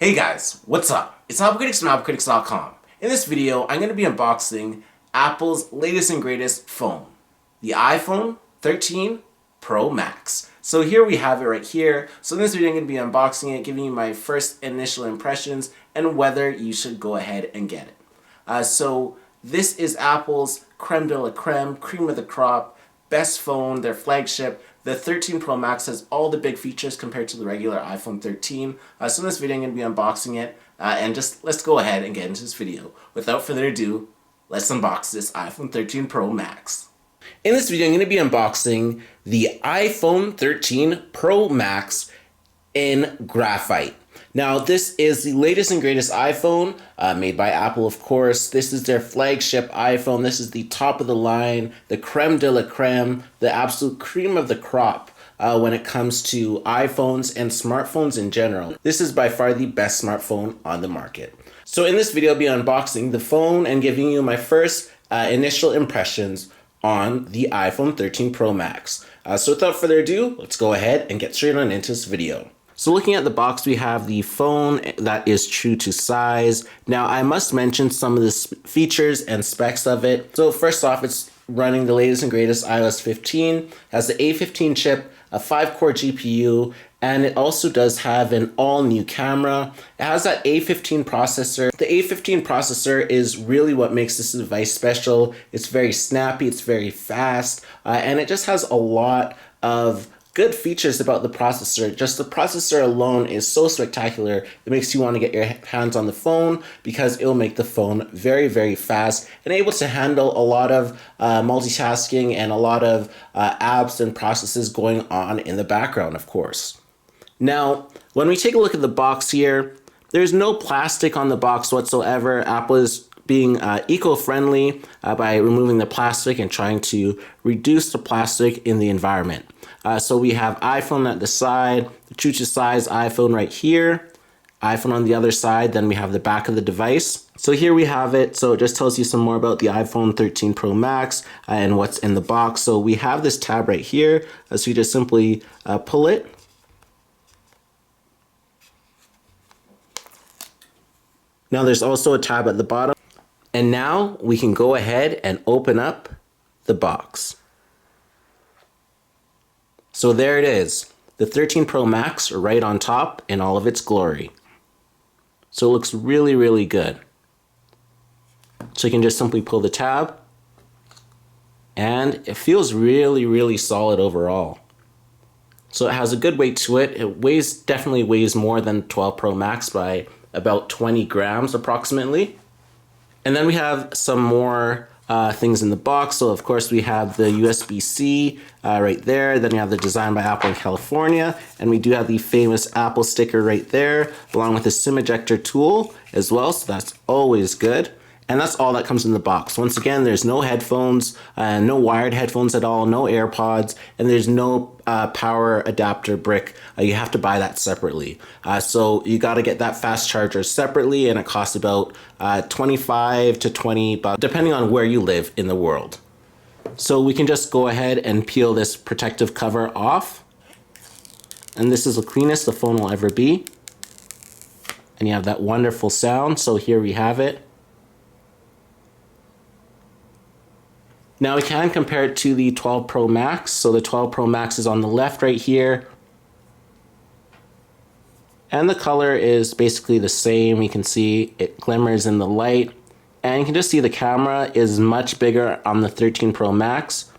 Hey guys, what's up? It's AppleCritics from AppleCritics.com. In this video, I'm going to be unboxing Apple's latest and greatest phone, the iPhone 13 Pro Max. So here we have it right here. So in this video, I'm going to be unboxing it, giving you my first initial impressions and whether you should go ahead and get it. So this is Apple's creme de la creme, cream of the crop, best phone, their flagship. The 13 Pro Max has all the big features compared to the regular iPhone 13. So in this video, I'm going to be unboxing it. And just let's go ahead and get into this video. Without further ado, let's unbox this iPhone 13 Pro Max. In this video, I'm going to be unboxing the iPhone 13 Pro Max in Graphite. Now, this is the latest and greatest iPhone made by Apple, of course. This is their flagship iPhone. This is the top of the line, the creme de la creme, the absolute cream of the crop when it comes to iPhones and smartphones in general. This is by far the best smartphone on the market. So in this video, I'll be unboxing the phone and giving you my first initial impressions on the iPhone 13 Pro Max. So without further ado, let's go ahead and get straight on into this video. So looking at the box, we have the phone that is true to size. Now, I must mention some of the features and specs of it. So first off, it's running the latest and greatest iOS 15, has the A15 chip, a 5-core GPU, and it also does have an all-new camera. It has that A15 processor. The A15 processor is really what makes this device special. It's very snappy, it's very fast, and it just has a lot of good features about the processor. Just the processor alone is so spectacular. It makes you want to get your hands on the phone because it will make the phone very, very fast and able to handle a lot of multitasking and a lot of apps and processes going on in the background, of course. Now, when we take a look at the box here, there's no plastic on the box whatsoever. Apple is being eco-friendly by removing the plastic and trying to reduce the plastic in the environment. So we have iPhone at the side, the true to size iPhone right here, iPhone on the other side, then we have the back of the device. So here we have it. So it just tells you some more about the iPhone 13 Pro Max and what's in the box. So we have this tab right here. So you just simply pull it. Now there's also a tab at the bottom. And now we can go ahead and open up the box. So there it is, the 13 Pro Max right on top in all of its glory. So it looks really, really good. So you can just simply pull the tab and it feels really, really solid overall. So it has a good weight to it. It definitely weighs more than 12 Pro Max by about 20 grams approximately. And then we have some more things in the box. So of course we have the USB-C right there. Then we have the design by Apple in California. And we do have the famous Apple sticker right there, along with the SIM ejector tool as well. So that's always good. And that's all that comes in the box. Once again, there's no headphones, no wired headphones at all, no AirPods, and there's no power adapter brick. You have to buy that separately. So you got to get that fast charger separately, and it costs about 25 to 20 bucks, depending on where you live in the world. So we can just go ahead and peel this protective cover off. And this is the cleanest the phone will ever be. And you have that wonderful sound. So here we have it. Now we can compare it to the 12 Pro Max. So the 12 Pro Max is on the left right here. And the color is basically the same. You can see it glimmers in the light. And you can just see the camera is much bigger on the 13 Pro Max.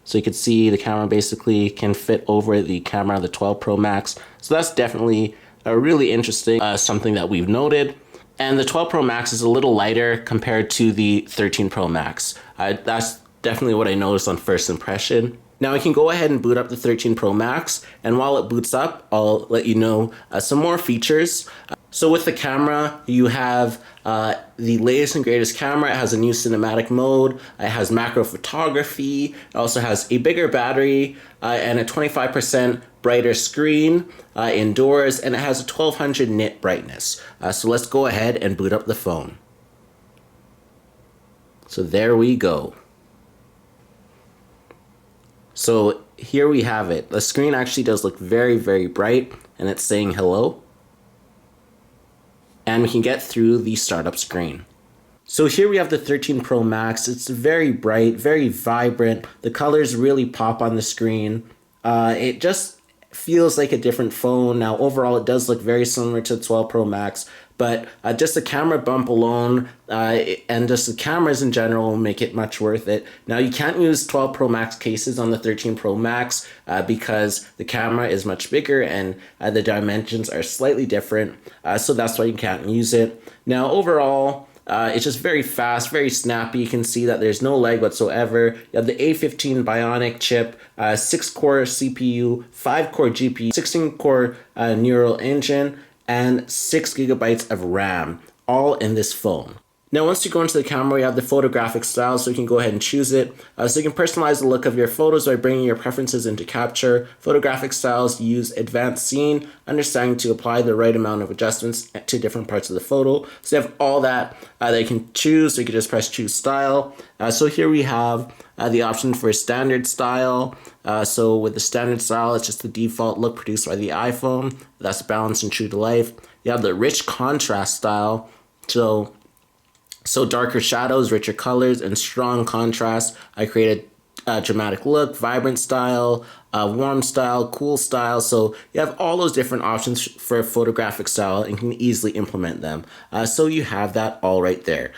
So you can see the camera basically can fit over the camera of the 12 Pro Max. So that's definitely a really interesting something that we've noted. And the 12 Pro Max is a little lighter compared to the 13 Pro Max. That's definitely what I noticed on first impression. Now we can go ahead and boot up the 13 Pro Max, and while it boots up, I'll let you know some more features. So with the camera, you have the latest and greatest camera. It has a new cinematic mode. It has macro photography. It also has a bigger battery and a 25% brighter screen indoors, and it has a 1200 nit brightness. So let's go ahead and boot up the phone. So there we go. So here we have it. The screen actually does look very, very bright, and it's saying hello. and we can get through the startup screen. So here we have the 13 Pro Max. It's very bright, very vibrant. The colors really pop on the screen. It just feels like a different phone. Now overall it does look very similar to the 12 Pro Max, but just the camera bump alone and just the cameras in general will make it much worth it. Now you can't use 12 Pro Max cases on the 13 Pro Max because the camera is much bigger and the dimensions are slightly different, so that's why you can't use it. Now overall, it's just very fast, very snappy. You can see that there's no lag whatsoever. You have the A15 Bionic chip, 6-core CPU, 5-core GPU, 16-core neural engine, and 6 gigabytes of RAM, all in this phone. Now, once you go into the camera, you have the photographic style, so you can go ahead and choose it. So you can personalize the look of your photos by bringing your preferences into capture. Photographic styles use advanced scene understanding to apply the right amount of adjustments to different parts of the photo. So you have all that that you can choose. So you can just press choose style. So here we have the option for standard style. So with the standard style, it's just the default look produced by the iPhone. That's balanced and true to life. You have the rich contrast style. So darker shadows, richer colors, and strong contrast. I created a dramatic look, vibrant style, warm style, cool style. So you have all those different options for photographic style and can easily implement them. So you have that all right there.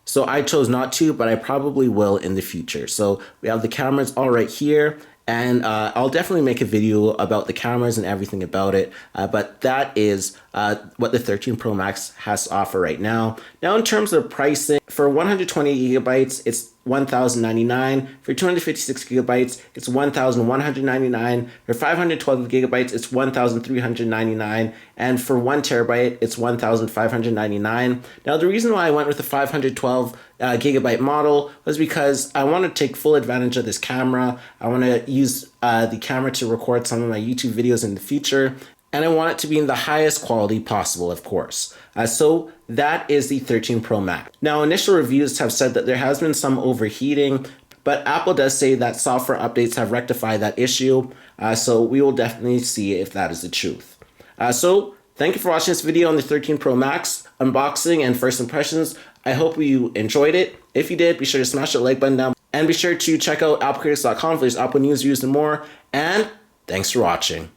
So I chose not to, but I probably will in the future. So we have the cameras all right here. And I'll definitely make a video about the cameras and everything about it. But that is what the 13 Pro Max has to offer right now. Now, in terms of pricing, for 120 gigabytes, it's $1,099. For 256 gigabytes, it's $1,199. For 512 gigabytes, it's $1,399. And for 1 terabyte, it's $1,599. Now, the reason why I went with the 512 gigabyte model was because I want to take full advantage of this camera. I want to use the camera to record some of my YouTube videos in the future. And I want it to be in the highest quality possible, of course. So that is the 13 Pro Max. Now, initial reviews have said that there has been some overheating, but Apple does say that software updates have rectified that issue. So we will definitely see if that is the truth. So thank you for watching this video on the 13 Pro Max unboxing and first impressions. I hope you enjoyed it. If you did, be sure to smash that like button down and be sure to check out AppleCritics.com for this Apple news, reviews, and more. And thanks for watching.